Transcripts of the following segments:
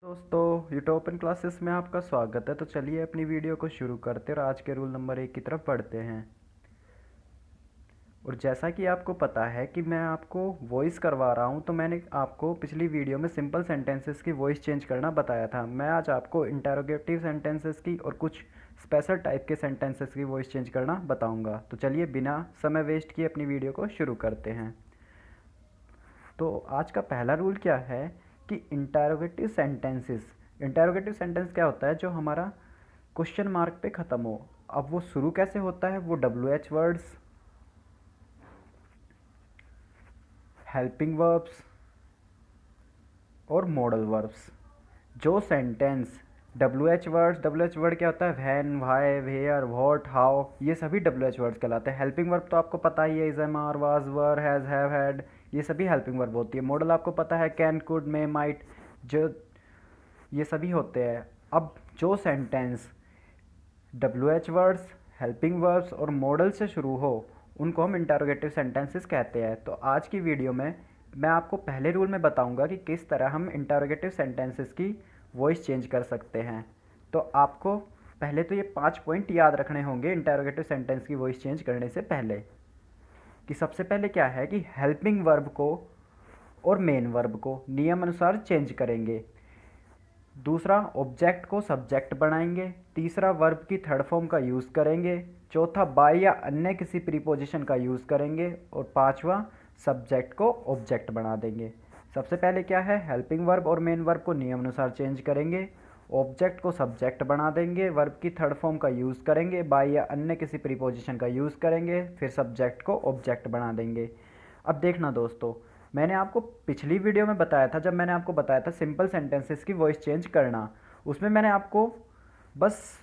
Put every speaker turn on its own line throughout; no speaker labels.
दोस्तों utopian classes में आपका स्वागत है। तो चलिए अपनी वीडियो को शुरू करते हैं और आज के रूल नंबर 1 की तरफ बढ़ते हैं। और जैसा कि आपको पता है कि मैं आपको वॉइस करवा रहा हूं, तो मैंने आपको पिछली वीडियो में सिंपल सेंटेंसेस की वॉइस चेंज करना बताया था। मैं आज आपको इंटरोगेटिव सेंटेंसेस की और कुछ स्पेशल टाइप के सेंटेंसेस की वॉइस चेंज करना बताऊंगा। तो चलिए बिना समय वेस्ट किए अपनी वीडियो को शुरू करते हैं। तो आज का पहला रूल क्या है कि इंटरोगेटिव सेंटेंस क्या होता है? जो हमारा क्वेश्चन मार्क पे ख़त्म हो। अब वो शुरू कैसे होता है? वो WH वर्ड्स, हेल्पिंग वर्ब्स और मॉडल वर्ब्स। जो सेंटेंस WH वर्ड क्या होता है? When, why, where, what, how, ये सभी WH वर्ड्स कहलाते हैं। हेल्पिंग वर्ब तो आपको पता ही है, is, am, are, was, were, has, have, had, ये सभी हेल्पिंग वर्ब होती है। मॉडल आपको पता है, कैन, कुड, मे, माइट, जो ये सभी होते हैं। अब जो sentence WH words, helping verbs और मॉडल से शुरू हो, उनको हम इंटरोगेटिव सेंटेंसेस कहते हैं। तो आज की वीडियो में मैं आपको पहले रूल में बताऊंगा कि किस तरह हम इंटरोगेटिव सेंटेंसेस की वॉइस चेंज कर सकते हैं। तो आपको पहले तो ये 5 पॉइंट याद रखने होंगे इंटरोगेटिव सेंटेंस की वॉइस चेंज करने से पहले। कि सबसे पहले क्या है कि हेल्पिंग वर्ब को और मेन वर्ब को नियम अनुसार चेंज करेंगे। दूसरा, ऑब्जेक्ट को सब्जेक्ट बनाएंगे। तीसरा, वर्ब की थर्ड फॉर्म का यूज़ करेंगे। चौथा, बाय या अन्य किसी प्रीपोजिशन का यूज़ करेंगे। और पांचवा, सब्जेक्ट को ऑब्जेक्ट बना देंगे। सबसे पहले क्या है, हेल्पिंग वर्ब और मेन वर्ब को नियम अनुसार चेंज करेंगे, ऑब्जेक्ट को सब्जेक्ट बना देंगे, वर्ब की थर्ड फॉर्म का यूज़ करेंगे, बाय या अन्य किसी प्रीपोजिशन का यूज़ करेंगे, फिर सब्जेक्ट को ऑब्जेक्ट बना देंगे। अब देखना दोस्तों, मैंने आपको पिछली वीडियो में बताया था, जब मैंने आपको बताया था सिंपल सेंटेंसेस की वॉइस चेंज करना, उसमें मैंने आपको बस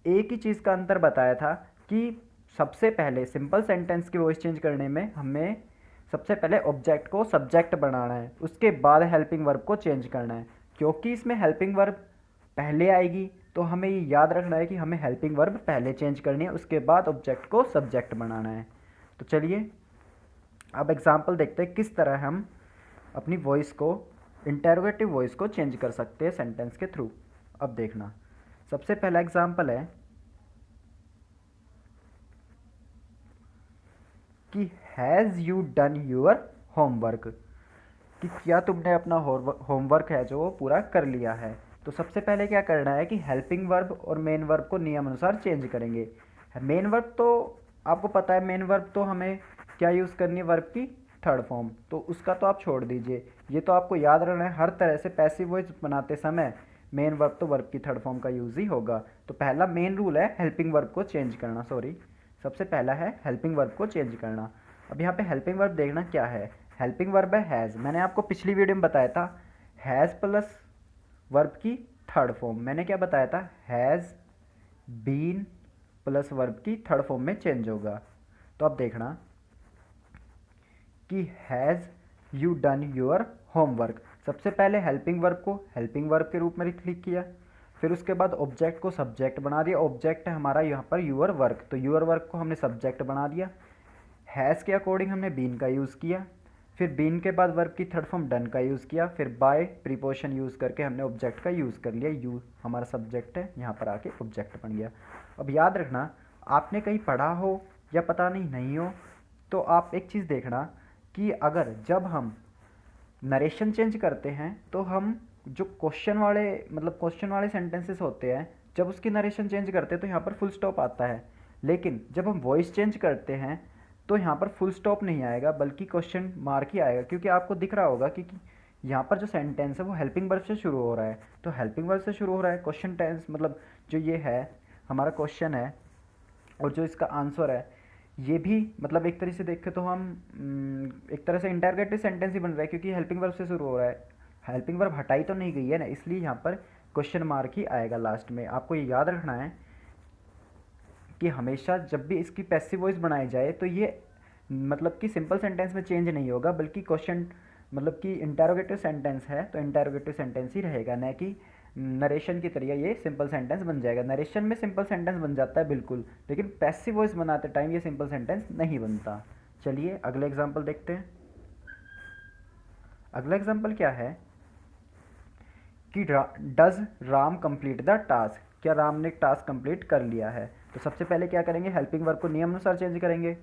एक ही चीज़ का अंतर बताया था कि सबसे पहले सिंपल सेंटेंस की वॉइस चेंज करने में हमें सबसे पहले ऑब्जेक्ट को सब्जेक्ट बनाना है, उसके बाद हेल्पिंग वर्ब को चेंज करना है। क्योंकि इसमें हेल्पिंग वर्ब पहले आएगी, तो हमें ये याद रखना है कि हमें हेल्पिंग वर्ब पहले चेंज करनी है, उसके बाद ऑब्जेक्ट को सब्जेक्ट बनाना है। तो चलिए अब एग्जाम्पल देखते हैं किस तरह हम अपनी वॉइस को, इंटेरोगेटिव वॉइस को चेंज कर सकते हैं सेंटेंस के थ्रू। अब देखना, सबसे पहला एग्जाम्पल है कि has you done your homework, कि क्या तुमने अपना होमवर्क है जो वो पूरा कर लिया है। तो सबसे पहले क्या करना है कि हेल्पिंग वर्ब और मेन वर्ब को नियम अनुसार चेंज करेंगे। मेन वर्ब तो आपको पता है, मेन वर्ब तो हमें क्या यूज़ करनी है, वर्ब की थर्ड फॉर्म, तो उसका तो आप छोड़ दीजिए। ये तो आपको याद रखना है, हर तरह से पैसिव वॉइस बनाते समय मेन वर्ब तो वर्ब की थर्ड फॉर्म का यूज़ ही होगा। तो पहला मेन रूल है हेल्पिंग वर्ब को चेंज करना, सॉरी, सबसे पहला है हेल्पिंग वर्ब को चेंज करना। अब यहाँ पे हेल्पिंग वर्ब देखना क्या है। हेल्पिंग वर्ब है हैज़। मैंने आपको पिछली वीडियो में बताया था हैज़ प्लस वर्ब की थर्ड फॉर्म, मैंने क्या बताया था, हैज़ बीन प्लस वर्ब की थर्ड फॉर्म में चेंज होगा। तो अब देखना कि has you done your homework, सबसे पहले हेल्पिंग वर्ब को हेल्पिंग वर्ब के रूप में क्लिक किया, फिर उसके बाद ऑब्जेक्ट को सब्जेक्ट बना दिया। ऑब्जेक्ट है हमारा यहाँ पर यूअर वर्क, तो यूअर वर्क को हमने सब्जेक्ट बना दिया। हैज़ के अकॉर्डिंग हमने बीन का यूज़ किया, फिर बीन के बाद वर्ब की थर्ड फॉर्म डन का यूज़ किया, फिर बाय प्रीपोजिशन यूज़ करके हमने ऑब्जेक्ट का यूज़ कर लिया। यू हमारा सब्जेक्ट है, यहाँ पर आके ऑब्जेक्ट बन गया। अब याद रखना, आपने कहीं पढ़ा हो या पता नहीं हो, तो आप एक चीज़ देखना कि अगर जब हम नरेशन चेंज करते हैं तो हम जो क्वेश्चन वाले सेंटेंसेस होते हैं, जब उसकी नरेशन चेंज करते हैं तो यहाँ पर फुल स्टॉप आता है। लेकिन जब हम वॉइस चेंज करते हैं तो यहाँ पर फुल स्टॉप नहीं आएगा, बल्कि क्वेश्चन मार्क ही आएगा। क्योंकि आपको दिख रहा होगा कि यहाँ पर जो सेंटेंस है वो हेल्पिंग वर्ब से शुरू हो रहा है, तो हेल्पिंग वर्ब से शुरू हो रहा है क्वेश्चन टेंस, मतलब जो ये है हमारा क्वेश्चन है और जो इसका आंसर है, ये भी मतलब एक तरह से देखें तो हम एक तरह से इंटरगेटिव सेंटेंस ही बन रहा है, क्योंकि हेल्पिंग वर्ब से शुरू हो रहा है। हेल्पिंग वर्ब हटाई तो नहीं गई है ना, इसलिए यहाँ पर क्वेश्चन मार्क ही आएगा लास्ट में। आपको ये याद रखना है कि हमेशा जब भी इसकी पैसिव वॉइस बनाई जाए तो ये मतलब कि सिंपल सेंटेंस में चेंज नहीं होगा, बल्कि क्वेश्चन मतलब कि इंटरोगेटिव सेंटेंस है तो इंटरोगेटिव सेंटेंस ही रहेगा, न कि नरेशन की तरह ये सिंपल सेंटेंस बन जाएगा। नरेशन में सिंपल सेंटेंस बन जाता है बिल्कुल, लेकिन पैसिव वॉइस बनाते टाइम ये सिंपल सेंटेंस नहीं बनता। चलिए अगले एग्जाम्पल देखते हैं। अगला एग्जाम्पल क्या है कि does Ram complete the task, क्या राम ने टास्क कंप्लीट कर लिया है। तो सबसे पहले क्या करेंगे, हेल्पिंग वर्ब को नियम अनुसार चेंज करेंगे।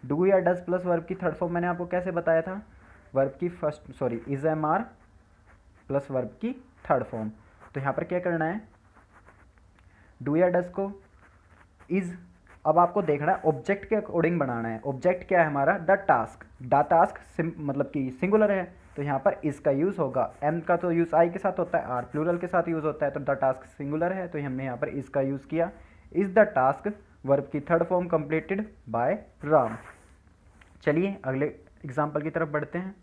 डू या डज प्लस वर्ब की थर्ड फॉर्म मैंने आपको कैसे बताया था, वर्ब की first sorry is am are plus verb की थर्ड फॉर्म। तो यहाँ पर क्या करना है, डू या डज को इज, अब आपको देखना है ऑब्जेक्ट के अकॉर्डिंग बनाना है। ऑब्जेक्ट क्या है हमारा, द टास्क, द टास्क मतलब कि सिंगुलर है, तो यहाँ पर इसका यूज़ होगा। एम का तो यूज़ आई के साथ होता है, आर प्लूरल के साथ यूज़ होता है, तो द टास्क सिंगुलर है तो हमने यहाँ पर इसका यूज़ किया। इज़ द टास्क वर्ब की third form completed by Ram. चलिए अगले एग्जाम्पल की तरफ बढ़ते हैं।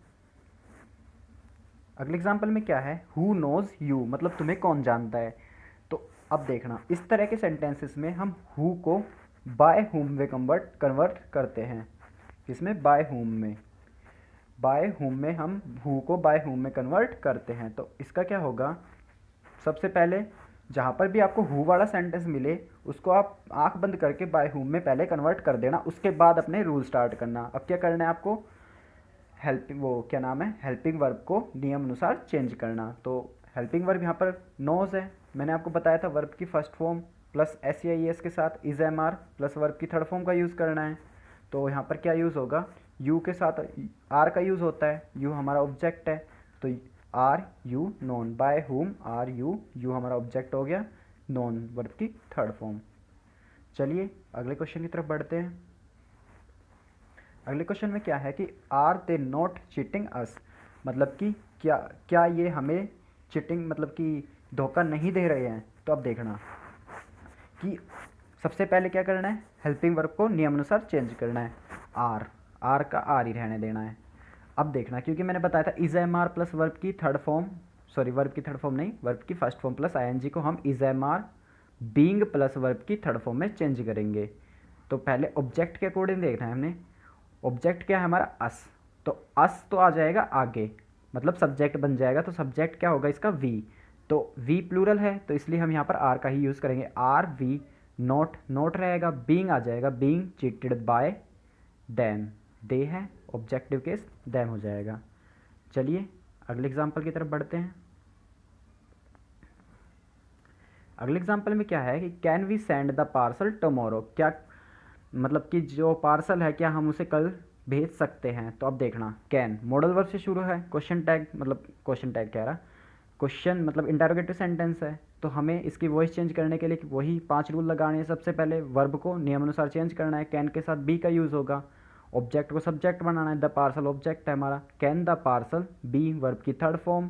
अगले एग्जाम्पल में क्या है, हु नोज़ यू, मतलब तुम्हें कौन जानता है। तो अब देखना, इस तरह के सेंटेंसेस में हम हु को बाय हुम में कन्वर्ट करते हैं। इसमें बाय हुम में, बाय हुम में हम हु को बाय हुम में कन्वर्ट करते हैं। तो इसका क्या होगा, सबसे पहले जहाँ पर भी आपको हु वाला सेंटेंस मिले उसको आप आंख बंद करके बाय हुम में पहले कन्वर्ट कर देना, उसके बाद अपने रूल स्टार्ट करना। अब क्या करना है आपको, हेल्पिंग वो क्या नाम है, हेल्पिंग वर्ब को नियम अनुसार चेंज करना। तो हेल्पिंग वर्ब यहाँ पर नोज है, मैंने आपको बताया था वर्ब की फर्स्ट फॉर्म प्लस एस या ई एस के साथ is am are plus verb की थर्ड फॉर्म का यूज़ करना है। तो यहाँ पर क्या यूज़ होगा, यू के साथ आर का यूज़ होता है, यू हमारा ऑब्जेक्ट है, तो are you known, by whom are you, you हमारा ऑब्जेक्ट हो गया, नोन वर्ब की थर्ड फॉर्म। चलिए अगले क्वेश्चन की तरफ बढ़ते हैं। अगले क्वेश्चन में क्या है कि आर दे नॉट चीटिंग अस, मतलब कि क्या क्या ये हमें चीटिंग मतलब कि धोखा नहीं दे रहे हैं। तो अब देखना कि सबसे पहले क्या करना है, हेल्पिंग वर्ब को नियमानुसार चेंज करना है। आर, आर का आर ही रहने देना है। अब देखना, क्योंकि मैंने बताया था is am are plus verb की थर्ड फॉर्म, सॉरी वर्ब की थर्ड फॉर्म नहीं, वर्ब की फर्स्ट फॉर्म प्लस आईएनजी को हम is am are being plus verb की थर्ड फॉर्म में चेंज करेंगे। तो पहले ऑब्जेक्ट के अकॉर्डिंग देखना है हमने, ऑब्जेक्ट क्या है हमारा अस, तो अस तो आ जाएगा आगे, मतलब सब्जेक्ट बन जाएगा, तो सब्जेक्ट क्या होगा इसका वी, तो वी प्लूरल है तो इसलिए हम यहाँ पर आर का ही यूज़ करेंगे, आर वी। नोट, नोट रहेगा, बींग आ जाएगा, बींग चीटेड बाय दैम, दे है ऑब्जेक्टिव केस, दैम हो जाएगा। चलिए अगले एग्जाम्पल की तरफ बढ़ते हैं। अगले एग्जाम्पल में क्या है कि can we send the parcel tomorrow, क्या मतलब कि जो पार्सल है क्या हम उसे कल भेज सकते हैं। तो अब देखना, कैन मॉडल वर्ब से शुरू है, क्वेश्चन टैग मतलब क्वेश्चन टैग कह रहा, क्वेश्चन मतलब इंटरोगेटिव सेंटेंस है, तो हमें इसकी वॉइस चेंज करने के लिए वही 5 रूल लगाने हैं। सबसे पहले वर्ब को नियमानुसार चेंज करना है, कैन के साथ बी का यूज़ होगा, ऑब्जेक्ट को सब्जेक्ट बनाना है, द पार्सल ऑब्जेक्ट है हमारा, can the parcel be verb की थर्ड फॉर्म,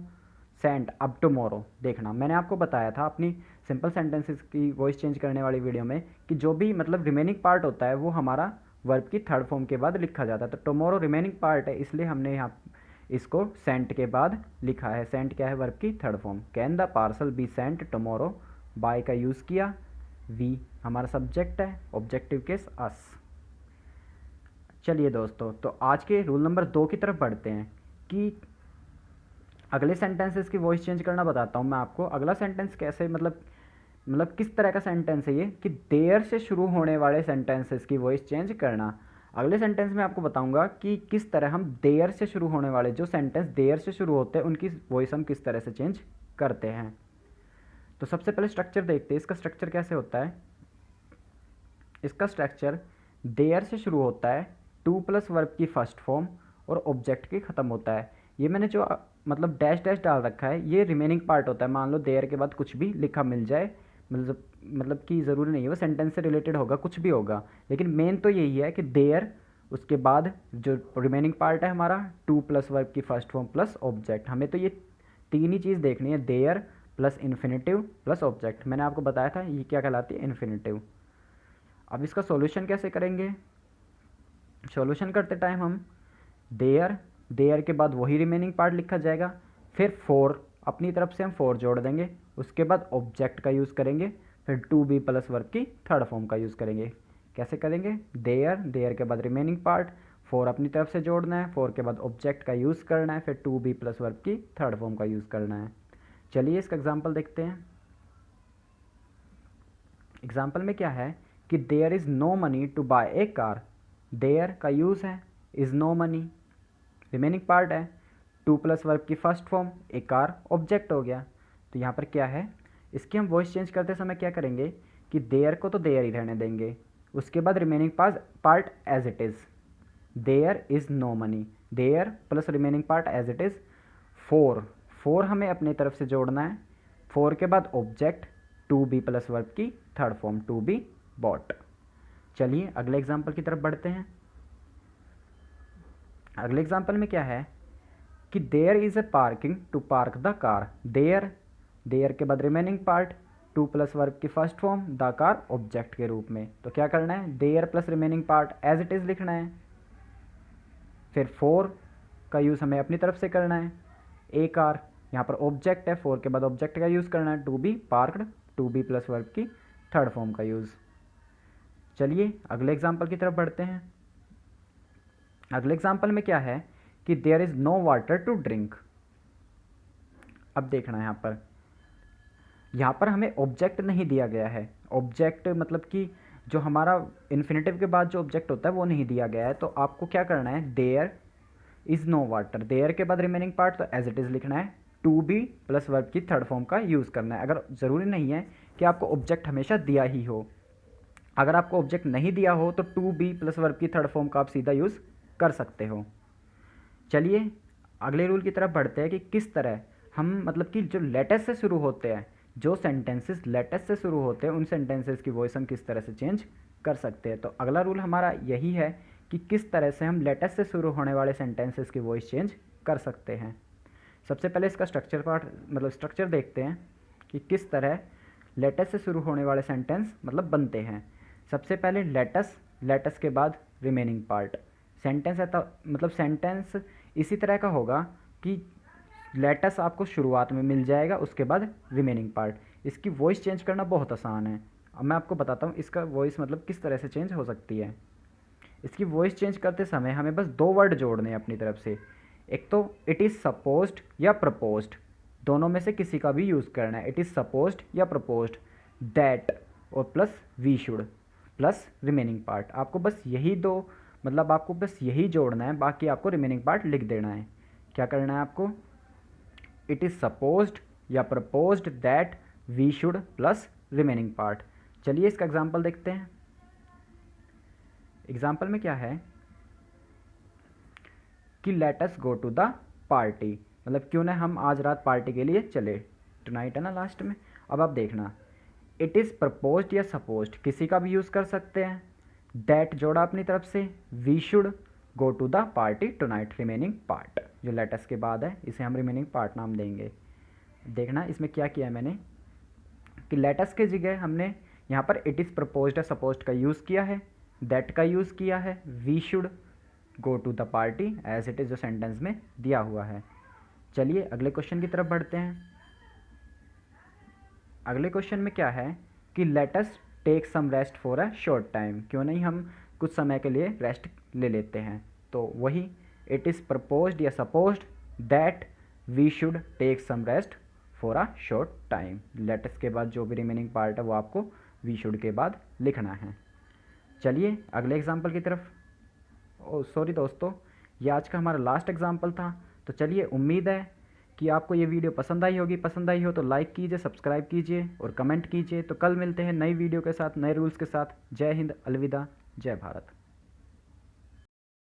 सेंड अब टुमारो। देखना मैंने आपको बताया था अपनी सिंपल सेंटेंसेस की वॉइस चेंज करने वाली वीडियो में कि जो भी मतलब रिमेनिंग पार्ट होता है वो हमारा वर्ब की थर्ड फॉर्म के बाद लिखा जाता है। तो टुमारो रिमेनिंग पार्ट है, इसलिए हमने यहाँ इसको सेंट के बाद लिखा है। सेंट क्या है, वर्ब की third form. Can the parcel be sent tomorrow, by का यूज़ किया, वी हमारा सब्जेक्ट है, ऑब्जेक्टिव केस अस। चलिए दोस्तों, तो आज के रूल नंबर 2 की तरफ बढ़ते हैं कि अगले सेंटेंसेस की वॉइस चेंज करना बताता हूँ मैं आपको। अगला सेंटेंस कैसे मतलब किस तरह का सेंटेंस है ये, कि देयर से शुरू होने वाले सेंटेंसेस की वॉइस चेंज करना। अगले सेंटेंस में आपको बताऊंगा कि किस तरह हम देयर से शुरू होने वाले जो सेंटेंस देयर से शुरू होते हैं उनकी वॉइस हम किस तरह से चेंज करते हैं। तो सबसे पहले स्ट्रक्चर देखते हैं, इसका स्ट्रक्चर कैसे होता है। इसका स्ट्रक्चर देयर से शुरू होता है, टू प्लस वर्ब की फर्स्ट फॉर्म और ऑब्जेक्ट की ख़त्म होता है। ये मैंने जो मतलब डैश डैश डाल रखा है ये रिमेनिंग पार्ट होता है। मान लो देयर के बाद कुछ भी लिखा मिल जाए, मतलब कि ज़रूरी नहीं है वो सेंटेंस से रिलेटेड होगा, कुछ भी होगा, लेकिन मेन तो यही है कि देयर, उसके बाद जो रिमेनिंग पार्ट है हमारा टू प्लस वर्ब की फर्स्ट फॉर्म प्लस ऑब्जेक्ट। हमें तो ये तीन ही चीज़ देखनी है, there plus infinitive plus object. मैंने आपको बताया था ये क्या कहलाती है, इन्फिनेटिव। अब इसका सॉल्यूशन कैसे करेंगे, सॉल्यूशन करते टाइम हम देयर, देयर के बाद वही रिमेनिंग पार्ट लिखा जाएगा, फिर फोर अपनी तरफ से हम फोर जोड़ देंगे, उसके बाद ऑब्जेक्ट का यूज़ करेंगे, फिर टू बी प्लस वर्ब की थर्ड फॉर्म का यूज़ करेंगे। कैसे करेंगे, देयर, देयर के बाद रिमेनिंग पार्ट, फोर अपनी तरफ से जोड़ना है, फोर के बाद ऑब्जेक्ट का यूज़ करना है, फिर टू बी प्लस वर्ब की थर्ड फॉर्म का यूज़ करना है। चलिए इसका एग्जाम्पल देखते हैं। एग्जाम्पल में क्या है कि there is no money to buy a car, there का यूज़ है, is no money remaining part है, टू प्लस वर्ब की first form, a car object हो गया। तो यहाँ पर क्या है, इसकी हम वॉइस चेंज करते समय क्या करेंगे कि देयर को तो देयर ही रहने देंगे, उसके बाद remaining part as it is, there is no money, there plus remaining part as it is. For हमें अपनी तरफ से जोड़ना है, फोर के बाद object to be plus verb की third form to be bought. चलिए अगले एग्जाम्पल की तरफ बढ़ते हैं। अगले एग्जाम्पल में क्या है कि there is a parking to park the car, there के बाद remaining part to plus verb की first form the car object के रूप में। तो क्या करना है, there plus remaining part as it is लिखना है, फिर फोर का यूज़ हमें अपनी तरफ से करना है, ए कार यहाँ पर ऑब्जेक्ट है, फोर के बाद ऑब्जेक्ट का यूज़ करना है, to be parked to be plus verb की थर्ड फॉर्म का यूज़। चलिए अगले एग्जाम्पल की तरफ बढ़ते हैं। अगले एग्जाम्पल में क्या है कि there is no water to drink. अब देखना है यहाँ पर हमें ऑब्जेक्ट नहीं दिया गया है, ऑब्जेक्ट मतलब कि जो हमारा इन्फिनेटिव के बाद जो ऑब्जेक्ट होता है वो नहीं दिया गया है। तो आपको क्या करना है, there is no water, there के बाद रिमेनिंग पार्ट तो एज इट इज़ लिखना है, टू बी प्लस वर्ब की थर्ड फॉर्म का यूज़ करना है। अगर ज़रूरी नहीं है कि आपको ऑब्जेक्ट हमेशा दिया ही हो, अगर आपको ऑब्जेक्ट नहीं दिया हो तो टू बी प्लस वर्ब की थर्ड फॉर्म का आप सीधा यूज़ कर सकते हो। चलिए अगले रूल की तरफ बढ़ते हैं कि किस तरह हम मतलब कि जो लेटेस्ट से शुरू होते हैं, जो सेंटेंसेस लेटेस्ट से शुरू होते हैं उन सेंटेंसेस की वॉइस हम किस तरह से चेंज कर सकते हैं। तो अगला रूल हमारा यही है कि किस तरह से हम लेटेस्ट से शुरू होने वाले सेंटेंसेस की वॉइस चेंज कर सकते हैं। सबसे पहले इसका स्ट्रक्चर देखते हैं कि किस तरह लेटेस्ट से शुरू होने वाले सेंटेंस मतलब बनते हैं। सबसे पहले लेटस के बाद रिमेनिंग पार्ट। सेंटेंस है तो मतलब सेंटेंस इसी तरह का होगा कि लेटस आपको शुरुआत में मिल जाएगा, उसके बाद रिमेनिंग पार्ट। इसकी वॉइस चेंज करना बहुत आसान है। अब मैं आपको बताता हूँ इसका वॉइस मतलब किस तरह से चेंज हो सकती है। इसकी वॉइस चेंज करते समय हमें बस दो वर्ड जोड़ने हैं अपनी तरफ से। एक तो इट इज़ सपोज्ड या प्रपोज्ड, दोनों में से किसी का भी यूज़ करना है। इट इज़ सपोज्ड या प्रपोज्ड, दैट और plus we should plus remaining part. आपको बस यही दो मतलब आपको बस यही जोड़ना है, बाकी आपको रिमेनिंग पार्ट लिख देना है। क्या करना है आपको, इट इज़ सपोज्ड या proposed that we should plus remaining part. चलिए इसका एग्जाम्पल देखते हैं। एग्जाम्पल में क्या है कि let us go to the party, मतलब क्यों ना हम आज रात पार्टी के लिए चले, टुनाइट है ना लास्ट में। अब आप देखना, इट इज़ प्रपोज्ड या सपोज्ड किसी का भी यूज़ कर सकते हैं, दैट जोड़ा अपनी तरफ से, we should go to the party tonight remaining part जो लेटस के बाद है इसे हम रिमेनिंग पार्ट नाम देंगे। देखना इसमें क्या किया है मैंने कि लेटस के जगह हमने यहाँ पर इट इज़ प्रपोज्ड या सपोज्ड का यूज़ किया है, दैट का यूज़ किया है, we should go to the party as it is जो सेंटेंस में दिया हुआ है। चलिए अगले क्वेश्चन की तरफ बढ़ते हैं। अगले क्वेश्चन में क्या है कि let us take some rest for a short time, क्यों नहीं हम कुछ समय के लिए रेस्ट ले लेते हैं। तो वही इट इज़ प्रपोज्ड या supposed that we should take some rest for a short time. Let us के बाद जो भी रिमेनिंग पार्ट है वो आपको वी शुड के बाद लिखना है। चलिए अगले एग्जाम्पल की तरफ। सॉरी दोस्तों, ये आज का हमारा लास्ट एग्जाम्पल था। तो चलिए उम्मीद है कि आपको ये वीडियो पसंद आई होगी। पसंद आई हो तो लाइक कीजिए, सब्सक्राइब कीजिए और कमेंट कीजिए। तो कल मिलते हैं नई वीडियो के साथ, नए रूल्स के साथ। जय हिंद, अलविदा, जय भारत।